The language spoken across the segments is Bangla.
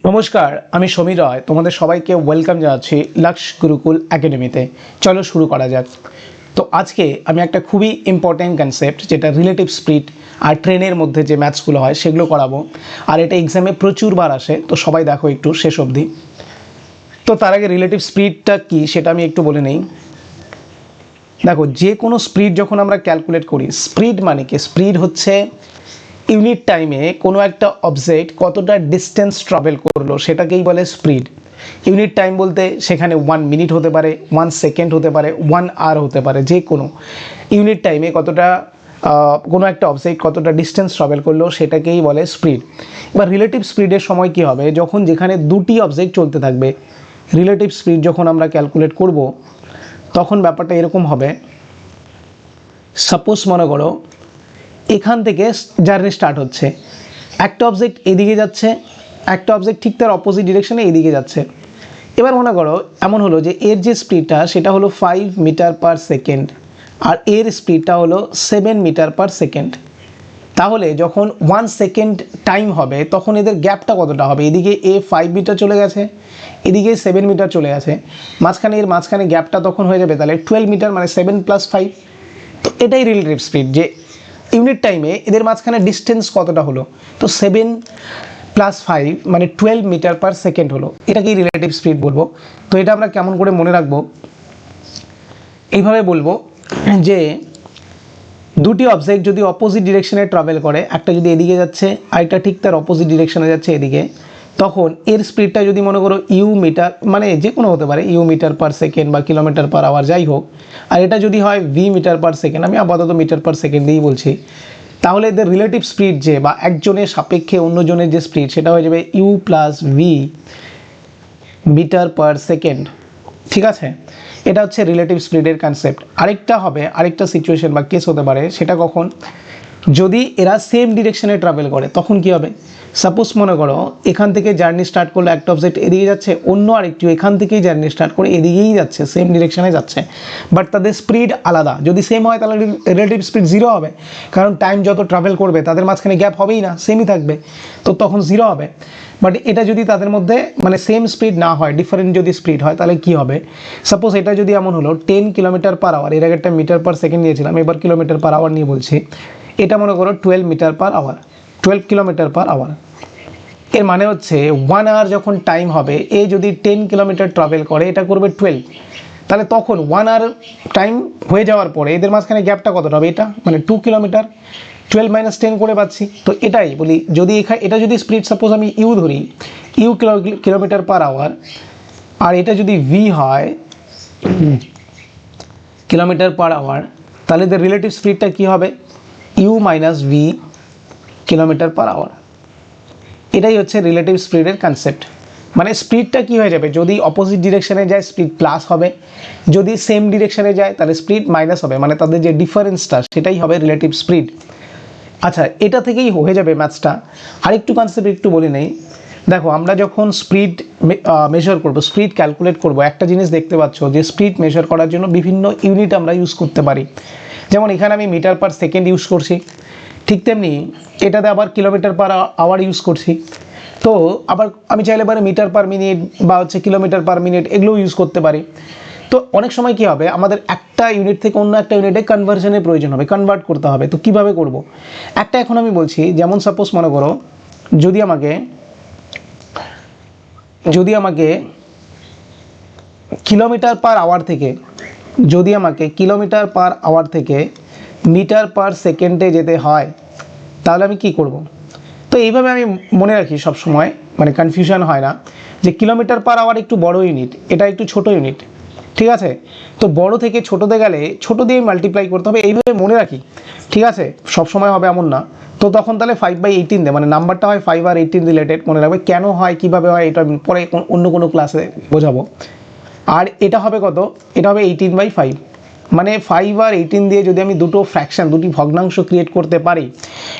নমস্কার, আমি সমীর রায়। তোমাদের সবাইকে ওয়েলকাম জানাচ্ছি লাক্স গুরুকুল একাডেমিতে। চলো শুরু করা যাক। তো আজকে আমি একটা খুবই ইম্পর্ট্যান্ট কনসেপ্ট, যেটা রিলেটিভ স্পিড আর ট্রেনের মধ্যে যে ম্যাথসগুলো হয় সেগুলো করাবো। আর এটা এক্সামে প্রচুরবার আসে, তো সবাই দেখো একটু শেষ অবধি। তো তার আগে রিলেটিভ স্পিডটা কি সেটা আমি একটু বলে নেই। দেখো, যে কোনো স্পিড যখন আমরা ক্যালকুলেট করি, স্পিড মানে কি? স্পিড হচ্ছে ইউনিট টাইমে কোনো একটা অবজেক্ট কতটা ডিস্টেন্স ট্রাভেল করলো সেটাকেই বলে স্পিড। ইউনিট টাইম বলতে সেখানে 1 মিনিট হতে পারে, 1 সেকেন্ড হতে পারে, 1 আওয়ার হতে পারে। যে কোনো ইউনিট টাইমে কতটা কোনো একটা অবজেক্ট কতটা ডিস্টেন্স ট্রাভেল করলো সেটাকেই বলে স্পিড। এবার রিলেটিভ স্পিডের সময় কি হবে? যখন যেখানে দুটি অবজেক্ট চলতে থাকবে, রিলেটিভ স্পিড যখন আমরা ক্যালকুলেট করব তখন ব্যাপারটা এরকম হবে। সাপোজ মনে করো এখান থেকে জার্নি স্টার্ট হচ্ছে, একটা অবজেক্ট এদিকে যাচ্ছে, একটা অবজেক্ট ঠিক তার অপোজিট ডিরেকশনে এদিকে যাচ্ছে। এবার মনে করো এমন হলো যে এর যে স্পিডটা সেটা হলো 5 মিটার পার সেকেন্ড আর এর স্পিডটা হলো 7 মিটার পার সেকেন্ড। তাহলে যখন 1 সেকেন্ড টাইম হবে তখন এদের গ্যাপটা কতটা হবে? এদিকে এ 5 মিটার চলে গেছে, এদিকে 7 মিটার চলে গেছে, মাঝখানে গ্যাপটা তখন হয়ে যাবে তাহলে 12 মিটার, মানে 7 + 5। তো এটাই রিলেটিভ স্পিড, যে ইউনিট টাইমে এদের মাঝখানে ডিস্টেন্স কতটা হলো। তো 7 + 5 মানে 12 মিটার পার সেকেন্ড হলো। এটাকেই রিলেটিভ স্পিড বলবো। তো এটা আমরা কেমন করে মনে রাখবো? এইভাবে বলবো যে দুটি অবজেক্ট যদি অপোজিট ডিরেকশনে ট্রাভেল করে, একটা যদি এদিকে যাচ্ছে আরেকটা ঠিক তার অপোজিট ডিরেকশনে যাচ্ছে এদিকে, তখন এর স্পিডটা যদি মনে করো ইউ মিটার, মানে যে কোনো হতে পারে, ইউ মিটার পার সেকেন্ড বা কিলোমিটার পার আওয়ার যাই হোক, আর এটা যদি হয় ভি মিটার পার সেকেন্ড, আমি আপাতত মিটার পার সেকেন্ড দিয়েই বলছি, তাহলে এদের রিলেটিভ স্পিড যে বা একজনের সাপেক্ষে অন্যজনের যে স্পিড সেটা হয়ে যাবে u plus v metre per second. ঠিক আছে, এটা হচ্ছে রিলেটিভ স্পিডের কনসেপ্ট। আরেকটা সিচুয়েশন বা কেস হতে পারে, সেটা কখন? যদি এরা সেম ডিরেকশনে ট্রাভেল করে তখন কি হবে? সাপোজ মনে করো এখান থেকে জার্নি স্টার্ট করলো, একটা অবজেক্ট এদিকে যাচ্ছে, অন্য আরেকটি এখান থেকেই জার্নি স্টার্ট করে এদিকেই যাচ্ছে, সেম ডিরেকশনে যাচ্ছে, বাট তাদের স্পিড আলাদা। যদি সেম হয় তাহলে রিলেটিভ স্পিড 0 হবে, কারণ টাইম যত ট্রাভেল করবে তাদের মাঝখানে গ্যাপ হবেই না, সেমই থাকবে, তো তখন 0 হবে। বাট এটা যদি তাদের মধ্যে মানে সেম স্পিড না হয়, ডিফারেন্ট যদি স্পিড হয়, তাহলে কি হবে? সাপোজ এটা যদি এমন হলো 10 কিলোমিটার পার আওয়ার, এর আগে একটা মিটার পার সেকেন্ড নিয়েছিলাম, এবার কিলোমিটার পার আওয়ার নিয়ে বলছি। এটা মনে করো 12 metre per hour, 12 kilometre per hour. এর মানে হচ্ছে 1 আওয়ার যখন টাইম হবে, এ যদি 10 কিলোমিটার ট্রাভেল করে, এটা করবে 12, তাহলে তখন 1 আওয়ার টাইম হয়ে যাওয়ার পরে এদের মাঝখানে গ্যাপটা কতটা হবে? এটা মানে 2 কিলোমিটার, 12 - 10 করে পাচ্ছি। তো এটাই বলি, যদি এটা যদি স্পিড সাপোজ আমি ইউ ধরি, ইউ কিলোমিটার পার আওয়ার, আর এটা যদি ভি হয় কিলোমিটার পার আওয়ার, তাহলে এদের রিলেটিভ স্পিডটা কী হবে? U minus v kilometre per hour. এটাই হচ্ছে রিলেটিভ স্পিডের কনসেপ্ট। মানে স্পিডটা কী হয়ে যাবে? যদি অপোজিট ডিরেকশনে যায় স্পিড প্লাস হবে, যদি সেম ডিরেকশনে যায় তাহলে স্পিড মাইনাস হবে, মানে তাদের যে ডিফারেন্সটা সেটাই হবে রিলেটিভ স্পিড। আচ্ছা, এটা থেকেই হয়ে যাবে ম্যাথসটা। আরেকটু কনসেপ্ট একটু বলে নেই। দেখো, আমরা যখন স্পিড মেজার করব, স্পিড ক্যালকুলেট করব, একটা জিনিস দেখতে পাচ্ছ যে স্পিড মেজার করার জন্য বিভিন্ন ইউনিট আমরা ইউজ করতে পারি। যেমন এখানে আমি মিটার পার সেকেন্ড ইউজ করছি, ঠিক তেমনি এটাতে আবার কিলোমিটার পার আওয়ার ইউজ করছি। তো আবার আমি চাইলে পারে মিটার পার মিনিট বা হচ্ছে কিলোমিটার পার মিনিট এগুলোও ইউজ করতে পারি। তো অনেক সময় কি হবে, আমাদের একটা ইউনিট থেকে অন্য একটা ইউনিটে কনভার্সনের প্রয়োজন হবে, কনভার্ট করতে হবে। তো কিভাবে করব? একটা এখন আমি বলছি, যেমন সাপোজ মনে করো যদি আমাকে কিলোমিটার পার আওয়ার থেকে মিটার পার সেকেন্ডে যেতে হয়, তাহলে আমি কি করব? তো এইভাবে আমি মনে রাখি সব সময়, মানে কনফিউশন হয় না, যে কিলোমিটার পার আওয়ার একটু বড় ইউনিট, এটা একটু ছোট ইউনিট। ঠিক আছে, তো বড় থেকে ছোটোতে গেলে ছোট দিয়ে মাল্টিপ্লাই করতে হবে, এইভাবে মনে রাখি। ঠিক আছে, সব সময় হবে এমন না। তো তখন তাহলে 5/18 দেয়, মানে নাম্বারটা হয় 5 আর 18 রিলেটেড। মনে রাখবে কেন হয়, কিভাবে হয়, এটা পরে অন্য কোনো ক্লাসে বোঝাবো। আর এটা হবে কত? এটা হবে 18/5, মানে 5 আর 18 দিয়ে যদি আমি দুটি ভগ্নাংশ ক্রিয়েট করতে পারি,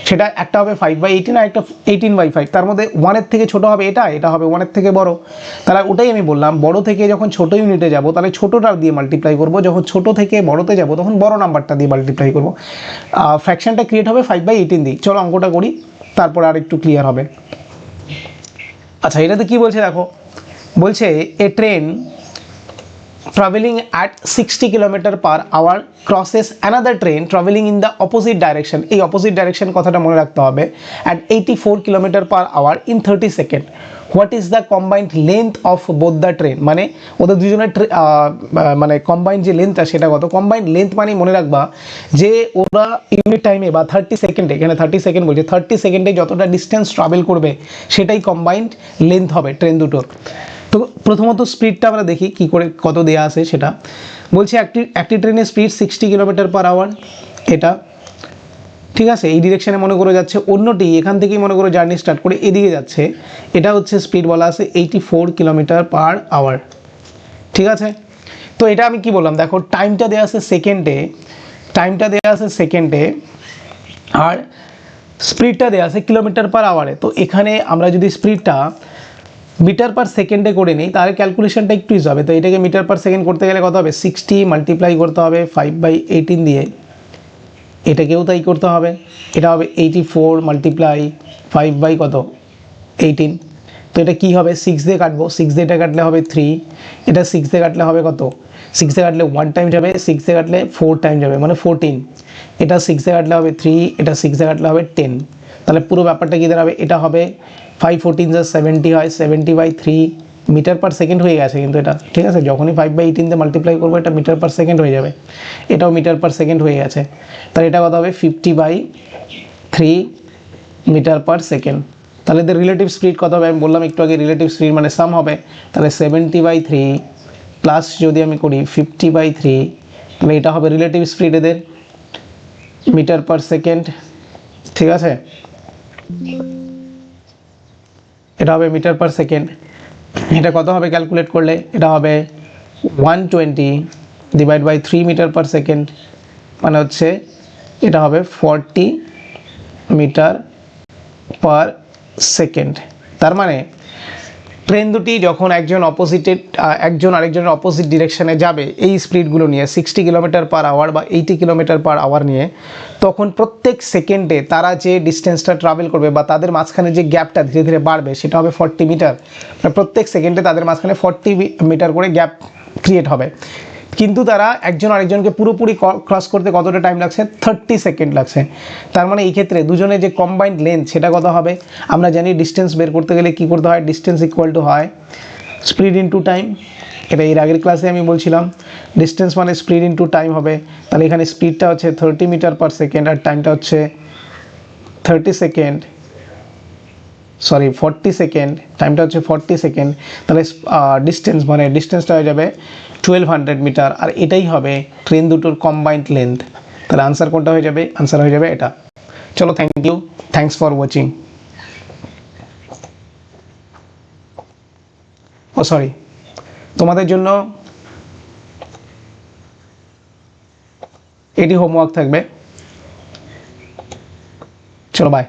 সেটা একটা হবে 5/18 আর একটা 18/5। তার মধ্যে 1-এর থেকে ছোট হবে এটা হবে 1-এর থেকে বড়। তাহলে ওটাই আমি বললাম, বড় থেকে যখন ছোট ইউনিটে যাব তাহলে ছোটোটা দিয়ে মাল্টিপ্লাই করব, যখন ছোট থেকে বড়তে যাব তখন বড় নাম্বারটা দিয়ে মাল্টিপ্লাই করব। ফ্র্যাকশনটা ক্রিয়েট হবে 5/18 দিয়ে। চলো অঙ্কটা করি, তারপর আর একটু ক্লিয়ার হবে। আচ্ছা, এটাতে কি বলছে দেখো, বলছে a train traveling at 60 kilometre per hour crosses another train traveling in the opposite direction, এই অপোজিট ডাইরেকশন কথাটা মনে রাখতে হবে, at 84 kilometre per hour in 30 second, what is the combined length of both the train, মানে ওদের দুজনের মানে কম্বাইন্ড যে লেন্থটা সেটা কত। কম্বাইন্ড লেন্থ মানে মনে রাখবা যে ওরা ইউনিট টাইমে বা 30 সেকেন্ডে, এখানে 30 সেকেন্ড বলছে, 30 সেকেন্ডে যতটা ডিস্টেন্স ট্রাভেল করবে সেটাই কম্বাইন্ড লেন্থ হবে ট্রেন দুটোর। তো প্রথমত স্পিডটা আমরা দেখি কি করে কত দেয়া আছে সেটা। বলছে একটি ট্রেনের স্পিড 60 কিলোমিটার পার আওয়ার, এটা ঠিক আছে, এই ডিরেকশনে মনে করে যাচ্ছে। অন্যটি এখান থেকেই মনে করে জার্নি স্টার্ট করে এদিকে যাচ্ছে, এটা হচ্ছে স্পিড বলা আছে 84 কিলোমিটার পার আওয়ার, ঠিক আছে। তো এটা আমি কি বললাম দেখো, টাইমটা দেওয়া আছে সেকেন্ডে, টাইমটা দেওয়া আছে সেকেন্ডে, আর স্পিডটা দেওয়া আছে কিলোমিটার পার আওয়ারে। তো এখানে আমরা যদি স্পিডটা মিটার পার সেকেন্ডে করে নিই তাহলে ক্যালকুলেশনটা একটু ইজি হবে। তো এটাকে মিটার পার সেকেন্ড করতে গেলে কত হবে, 60 মাল্টিপ্লাই করতে হবে 5/18 দিয়ে, এটাকেও তাই করতে হবে, এটা হবে 84 মাল্টিপ্লাই 5 কত 18। তো এটা কি হবে, 6 দিয়ে কাটবো, 6 দিয়ে এটা কাটলে হবে 3, এটা 6 দিয়ে কাটলে হবে কত, 6 দিয়ে কাটলে 1 টাইম যাবে, 6 দিয়ে কাটলে 4 টাইম যাবে মানে 14, এটা 6 দিয়ে কাটলে হবে 3, এটা 6 দিয়ে কাটলে হবে 10। তাহলে পুরো ব্যাপারটা কি দাঁড়াবে, এটা হবে 5 14 যা 70 হয়, 70/3 মিটার পার সেকেন্ড হয়ে গেছে কিন্তু এটা, ঠিক আছে। যখনই 5/18 দিয়ে মাল্টিপ্লাই করবো এটা মিটার পার সেকেন্ড হয়ে যাবে, এটাও মিটার পার সেকেন্ড হয়ে গেছে। তাহলে এটা কত হবে 50/3 মিটার পার সেকেন্ড। তাহলে এদের রিলেটিভ স্পিড কত হবে, আমি বললাম একটু আগে রিলেটিভ স্পিড মানে সাম হবে। তাহলে 70/3 প্লাস যদি আমি করি 50/3, তাহলে এটা হবে রিলেটিভ স্পিড এদের মিটার পার সেকেন্ড, ঠিক আছে। এটা হবে মিটার পার সেকেন্ড, এটা কত হবে ক্যালকুলেট করলে, এটা হবে 120/3 মিটার পার সেকেন্ড, মানে হচ্ছে এটা হবে 40 মিটার পার সেকেন্ড। তার মানে ট্রেন দুটি যখন একজন আরেকজনের অপোজিট ডিরেকশনে যাবে এই স্পিডগুলো নিয়ে 60 কিলোমিটার পার আওয়ার বা 80 কিলোমিটার পার আওয়ার নিয়ে, তখন প্রত্যেক সেকেন্ডে তারা যে ডিস্টেন্সটা ট্রাভেল করবে বা তাদের মাঝখানে যে গ্যাপটা ধীরে ধীরে বাড়বে সেটা হবে 40 মিটার, মানে প্রত্যেক সেকেন্ডে তাদের মাঝখানে 40 মিটার করে গ্যাপ ক্রিয়েট হবে। কিন্তু তারা একজন আরেকজনকে পুরোপুরি ক্রস করতে কতটা টাইম লাগছে, 30 সেকেন্ড লাগছে। তার মানে এই ক্ষেত্রে দুজনে যে কম্বাইন্ড লেন্থ সেটা কত হবে, আমরা জানি ডিস্টেন্স বের করতে গেলে কি করতে হয়, ডিস্টেন্স ইকুয়াল টু হয় স্পিড ইনটু টাইম। এটা এর আগের ক্লাসে আমি বলছিলাম, ডিস্টেন্স মানে স্পিড ইনটু টাইম হবে। তাহলে এখানে স্পিডটা হচ্ছে 30 মিটার পার সেকেন্ড আর টাইমটা হচ্ছে 30 সেকেন্ড, সরি 40 সেকেন্ড, টাইমটা হচ্ছে 40 সেকেন্ড। তাহলে ডিস্টেন্সটা হয়ে যাবে 1200 মিটার, আর এটাই হবে ট্রেন দুটোর কম্বাইন্ড লেন্থ। তাহলে আনসার কোনটা হয়ে যাবে, আনসার হয়ে যাবে এটা। চলো, thank you, thanks for watching. Oh sorry, তোমাদের জন্য এটি হোমওয়ার্ক থাকবে। চলো বাই।